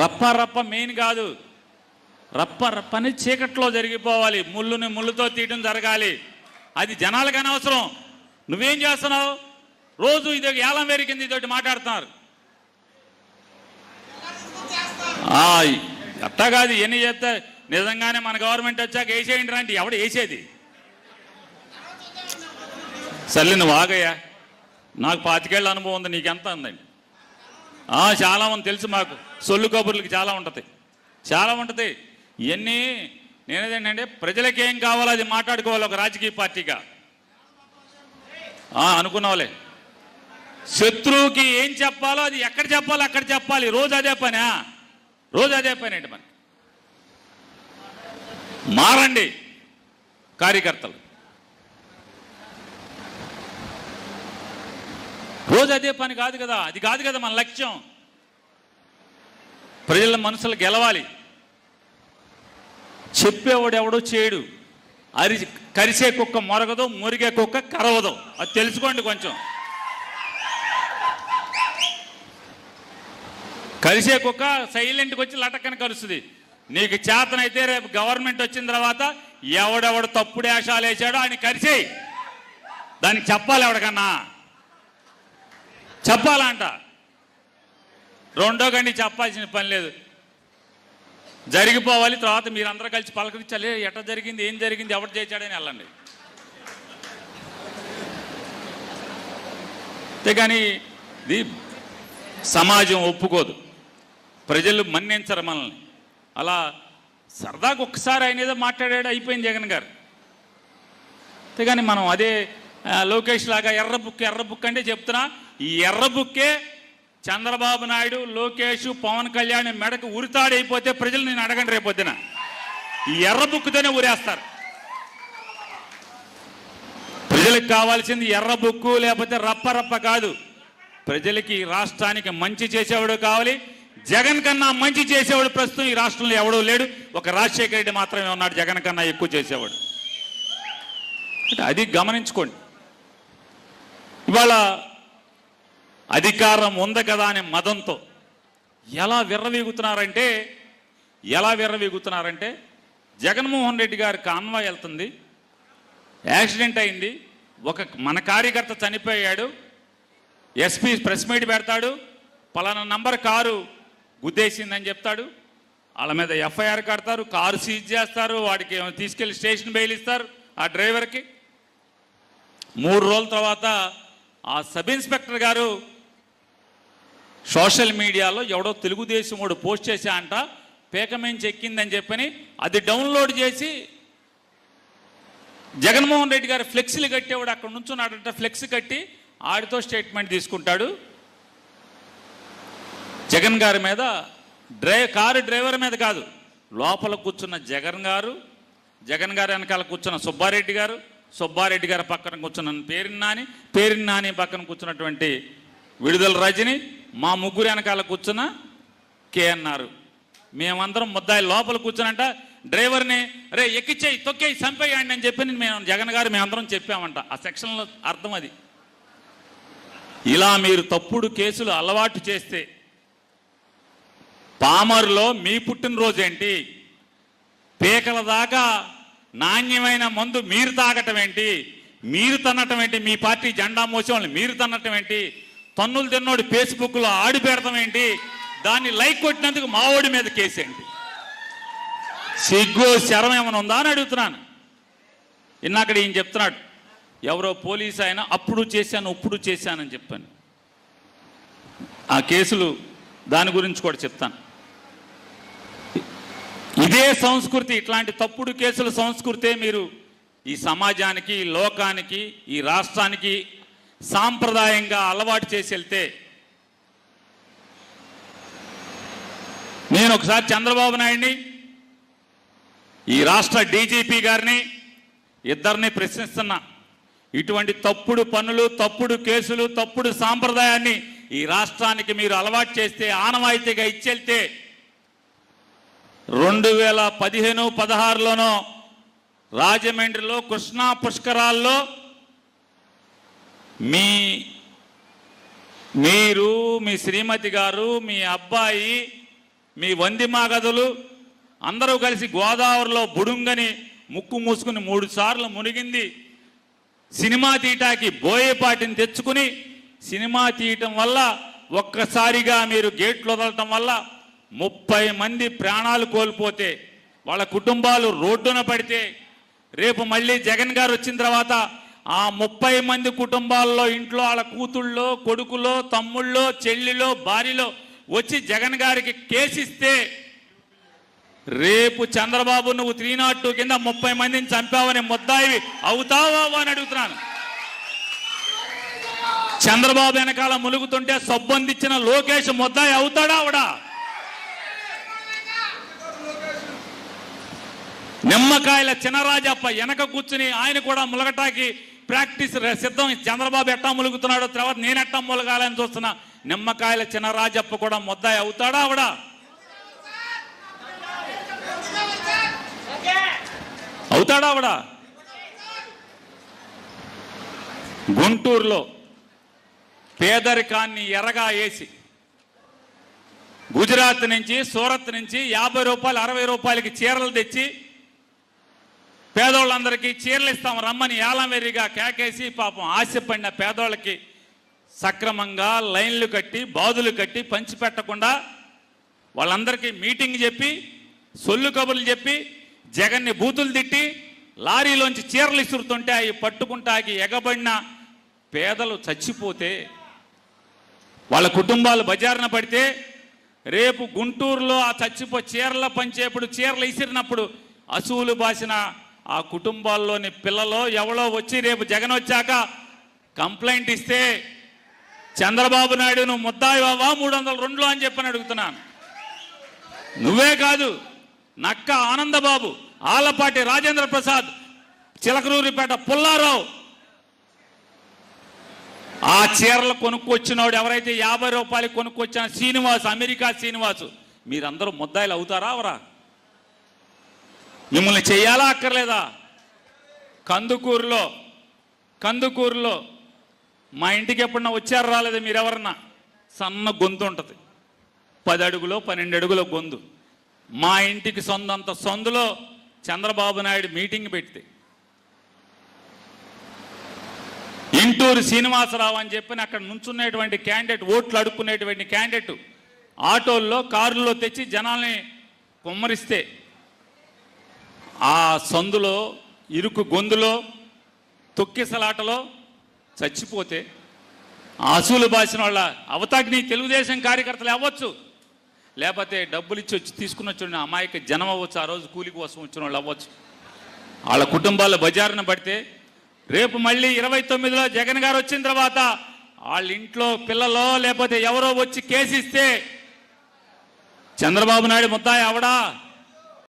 రప్ప రప్ప మెయిన్ కాదు, రప్ప రప్పని చీకట్లో జరిగిపోవాలి, ముళ్ళుని ముళ్ళుతో తీయడం జరగాలి. అది జనాలకు అనవసరం. నువ్వేం చేస్తున్నావు? రోజు ఇది ఏలం వేరి కింద ఇదొకటి మాట్లాడుతున్నారు. అట్టా కాదు, ఎన్ని చేస్తే నిజంగానే మన గవర్నమెంట్ వచ్చాక వేసేయండి రండి. ఎవడు వేసేది? సర్లే నువ్వు ఆగయ్యా, నాకు 25 ఏళ్ళ అనుభవం ఉంది, నీకెంత ఉందండి? చాలామంది తెలుసు, మాకు సొల్లు కబుర్లకి చాలా ఉంటుంది, చాలా ఉంటుంది. ఇవన్నీ నేనేదేంటంటే ప్రజలకి ఏం కావాలో అది మాట్లాడుకోవాలి ఒక రాజకీయ పార్టీగా. అనుకున్నావులే, శత్రువుకి ఏం చెప్పాలో అది ఎక్కడ చెప్పాలో అక్కడ చెప్పాలి. రోజు అదే పనా? రోజు అదే పని ఏంటి? మనకి మారండి కార్యకర్తలు, రోజు అదే పని కాదు కదా. అది కాదు కదా మన లక్ష్యం. ప్రజల మనసులు గెలవాలి. చెప్పేవాడు ఎవడో చేయడు. కరిసే కుక్క మొరగదు, మురిగే కుక్క కరవదు. అది తెలుసుకోండి కొంచెం. కరిసే కుక్క సైలెంట్కి వచ్చి లటక్కని కరుస్తుంది. నీకు చేతనైతే రేపు గవర్నమెంట్ వచ్చిన తర్వాత ఎవడెవడు తప్పుడు వేషాలు వేసాడో ఆయన కరిసేయి. దానికి చెప్పాలి, ఎవడికన్నా చెప్పాలంట. రెండో గండి చెప్పాల్సిన పని లేదు, జరిగిపోవాలి. తర్వాత మీరందరూ కలిసి పలకరించాలి, ఎట్లా జరిగింది, ఏం జరిగింది, ఎవరు చేశాడని వెళ్ళండి. అంతేగాని ఇది సమాజం ఒప్పుకోదు, ప్రజలు మన్నించరు మనల్ని. అలా సరదాగా ఒక్కసారి ఆయన ఏదో మాట్లాడాడు, అయిపోయింది జగన్ గారు. అంతేగాని మనం అదే లోకేష్ లాగా ఎర్ర బుక్ అంటే చెప్తున్నా, ఈ ఎర్ర బుక్కే చంద్రబాబు నాయుడు, లోకేష్, పవన్ కళ్యాణ్ మెడకు ఉరితాడైపోతే ప్రజలు నేను అడగండి రేపొద్దున. ఈ ఎర్ర బుక్తోనే ఊరేస్తారు. ప్రజలకు కావాల్సింది ఎర్ర బుక్కు లేకపోతే రప్ప కాదు. ప్రజలకి రాష్ట్రానికి మంచి చేసేవాడు కావాలి. జగన్ కన్నా మంచి చేసేవాడు ప్రస్తుతం ఈ రాష్ట్రంలో ఎవడూ లేడు. ఒక రాజశేఖర రెడ్డి మాత్రమే ఉన్నాడు జగన్ కన్నా ఎక్కువ చేసేవాడు. అది గమనించుకోండి. ఇవాళ అధికారం ఉంది కదా అనే మదంతో ఎలా విర్రవీగుతున్నారంటే జగన్మోహన్ రెడ్డి గారి కాన్వాయ్ వెళ్తుంది, యాక్సిడెంట్ అయింది, మన కార్యకర్త చనిపోయాడు, ఎస్పీ ప్రెస్ మీట్ పెడతాడు, పలానా నంబర్ కారు గుద్దేసిందని చెప్తాడు, వాళ్ళ మీద ఎఫ్ఐఆర్ కడతారు, కారు సీజ్ చేస్తారు, వాడికి తీసుకెళ్లి స్టేషన్ బెయిల్ ఇస్తారు ఆ డ్రైవర్కి. 3 రోజుల తర్వాత ఆ సబ్ ఇన్స్పెక్టర్ గారు సోషల్ మీడియాలో ఎవడో తెలుగుదేశం వాడు పోస్ట్ చేశా అంట, పేకమేంచి ఎక్కిందని చెప్పని అది డౌన్లోడ్ చేసి జగన్మోహన్ రెడ్డి గారు ఫ్లెక్సీలు కట్టేవాడు అక్కడ నుంచున్నాడంట, ఫ్లెక్స్ కట్టి ఆడితో స్టేట్మెంట్ తీసుకుంటాడు. జగన్ గారి మీద కారు డ్రైవర్ మీద కాదు, లోపల కూర్చున్న జగన్ గారు వెనకాల కూర్చున్న సుబ్బారెడ్డి గారి పక్కన కూర్చున్న పేరిన్ నాని పక్కన కూర్చున్నటువంటి విడుదల రజని, మా ముగ్గురు వెనకాల కూర్చున్న కేఎన్ఆర్, మేమందరం ముద్దాయి లోపల కూర్చునంట. డ్రైవర్ని రే ఎక్కిచ్చేయి, తొక్కేయి, చంపేయండి అని చెప్పి జగన్ గారు మేమందరం చెప్పామంట. ఆ సెక్షన్లో అర్థం అది. ఇలా మీరు తప్పుడు కేసులు అలవాటు చేస్తే పామరులో మీ పుట్టినరోజు ఏంటి, పేకల దాకా నాణ్యమైన మందు మీరు తాగటం ఏంటి, మీరు తన్నటం ఏంటి, మీ పార్టీ జెండా మోసే వాళ్ళని మీరు తన్నటం ఏంటి, తన్నులు తిన్నోడు ఫేస్బుక్లో ఆడి పెడతాం ఏంటి, దాన్ని లైక్ కొట్టినందుకు మావోడి మీద కేసు ఏంటి? సిగ్గు శరం ఏమైనా ఉందా అని అడుగుతున్నాను. ఇన్నాక ఈయన చెప్తున్నాడు, ఎవరో పోలీసు ఆయన అప్పుడు చేశాను ఇప్పుడు చేశానని చెప్పాను. ఆ కేసులు దాని గురించి కూడా చెప్తాను. ఇదే సంస్కృతి, ఇట్లాంటి తప్పుడు కేసుల సంస్కృతే మీరు ఈ సమాజానికి, ఈ లోకానికి, ఈ రాష్ట్రానికి సాంప్రదాయంగా అలవాటు చేసి వెళ్తే, నేను ఒకసారి చంద్రబాబు నాయుడిని, ఈ రాష్ట్ర డీజీపీ గారిని ఇద్దరిని ప్రశ్నిస్తున్నా. ఇటువంటి తప్పుడు పనులు, తప్పుడు కేసులు, తప్పుడు సాంప్రదాయాన్ని ఈ రాష్ట్రానికి మీరు అలవాటు చేస్తే, ఆనవాయితీగా ఇచ్చెళ్తే 2015-16లోనో రాజమండ్రిలో కృష్ణా పుష్కరాల్లో మీరు, మీ శ్రీమతి గారు, మీ అబ్బాయి, మీ వంది మాగదులు అందరూ కలిసి గోదావరిలో బుడుంగని ముక్కు మూసుకుని 3 సార్లు మునిగింది. సినిమా తీయటానికి బోయేపాటిని తెచ్చుకుని సినిమా తీయటం వల్ల ఒక్కసారిగా మీరు గేట్లు వదలటం వల్ల 30 మంది ప్రాణాలు కోల్పోతే, వాళ్ళ కుటుంబాలు రోడ్డున పడితే, రేపు మళ్ళీ జగన్ గారు వచ్చిన తర్వాత ఆ 30 మంది కుటుంబాల్లో ఇంట్లో వాళ్ళ కూతుళ్ళో, కొడుకులో, తమ్ముళ్ళో, చెల్లిలో, భార్యలో వచ్చి జగన్ గారికి కేసిస్తే, రేపు చంద్రబాబు నువ్వు 302 కింద 30 మందిని చంపావని ముద్దాయివి అవుతావా అని అడుగుతున్నాను. చంద్రబాబు వెనకాల ములుగుతుంటే సొబ్బందిచ్చిన లోకేష్ ముద్దాయి అవుతాడా అవడా? నిమ్మకాయల చినరాజప్ప వెనక కూర్చుని ఆయన కూడా ములగటాకి ప్రాక్టీస్ సిద్ధం. చంద్రబాబు ఎట్టా ములుగుతున్నాడో తర్వాత నేను ఎట్టా ములగాలని చూస్తున్నా. నిమ్మకాయల చినరాజప్ప కూడా ముద్దాయి అవుతాడా అవడా? అవుతాడా అవడా? గుంటూరులో పేదరికాన్ని ఎరగా వేసి గుజరాత్ నుంచి, సూరత్ నుంచి 50 రూపాయలు 60 రూపాయలకి చీరలు తెచ్చి పేదోళ్ళందరికీ చీరలు ఇస్తాం రమ్మని ఏలంవెర్రిగా కేకేసి పాపం ఆశపడిన పేదోళ్ళకి సక్రమంగా లైన్లు కట్టి బాదులు కట్టి పంచిపెట్టకుండా వాళ్ళందరికీ మీటింగ్ చెప్పి సొల్లు కబుర్లు చెప్పి జగన్ని బూతులు తిట్టి లారీలోంచి చీరలు ఇసురుతుంటే అవి పట్టుకుంటాకి ఎగబడిన పేదలు చచ్చిపోతే, వాళ్ళ కుటుంబాలు బజారున పడితే, రేపు గుంటూరులో ఆ చీరల పంచేప్పుడు చీరలు ఇసిరినప్పుడు అసూలు బాసిన ఆ కుటుంబాల్లోని పిల్లలో ఎవరో వచ్చి రేపు జగన్ వచ్చాక కంప్లైంట్ ఇస్తే చంద్రబాబు నాయుడు నువ్వు ముద్దాయివా 302 అని చెప్పని అడుగుతున్నాను. నువ్వే కాదు, నక్క ఆనందబాబు, ఆలపాటి రాజేంద్ర ప్రసాద్, చిలకలూరిపేట పుల్లారావు, ఆ చీరలు కొనుక్కొచ్చినోడు ఎవరైతే 50 రూపాయలు కొనుక్కొచ్చిన శ్రీనివాస్, అమెరికా శ్రీనివాసు, మీరందరూ ముద్దాయిలు అవుతారా అవరా? మిమ్మల్ని చెయ్యాలా అక్కర్లేదా? కందుకూరులో మా ఇంటికి ఎప్పుడన్నా వచ్చారు రాలేదు మీరెవరన్నా? సన్న గొంతు ఉంటుంది, 10 అడుగులో 12 అడుగుల గొంతు. మా ఇంటికి సొంతంత సందులో చంద్రబాబు నాయుడు మీటింగ్ పెడితే ఇంటూరు శ్రీనివాసరావు అని చెప్పి అక్కడ నుంచున్నటువంటి క్యాండిడేట్, ఓట్లు అడుక్కునేటువంటి క్యాండిడేట్ ఆటోల్లో కారుల్లో తెచ్చి జనాల్ని కుమ్మరిస్తే ఆ సందులో ఇరుకు గొంతులో తొక్కిసలాటలో చచ్చిపోతే అసూలు బాసిన వాళ్ళ అవతాగ్ని తెలుగుదేశం కార్యకర్తలు అవ్వచ్చు, లేకపోతే డబ్బులు ఇచ్చి వచ్చి తీసుకుని వచ్చిన అమాయక జనం అవ్వచ్చు, ఆ రోజు కూలి కోసం వచ్చిన వాళ్ళు అవ్వచ్చు. వాళ్ళ కుటుంబాలు బజారున పడితే రేపు మళ్ళీ 29లో జగన్ గారు వచ్చిన తర్వాత వాళ్ళ ఇంట్లో పిల్లలో లేకపోతే ఎవరో వచ్చి కేసిస్తే చంద్రబాబు నాయుడు ముద్దాయి అవడా?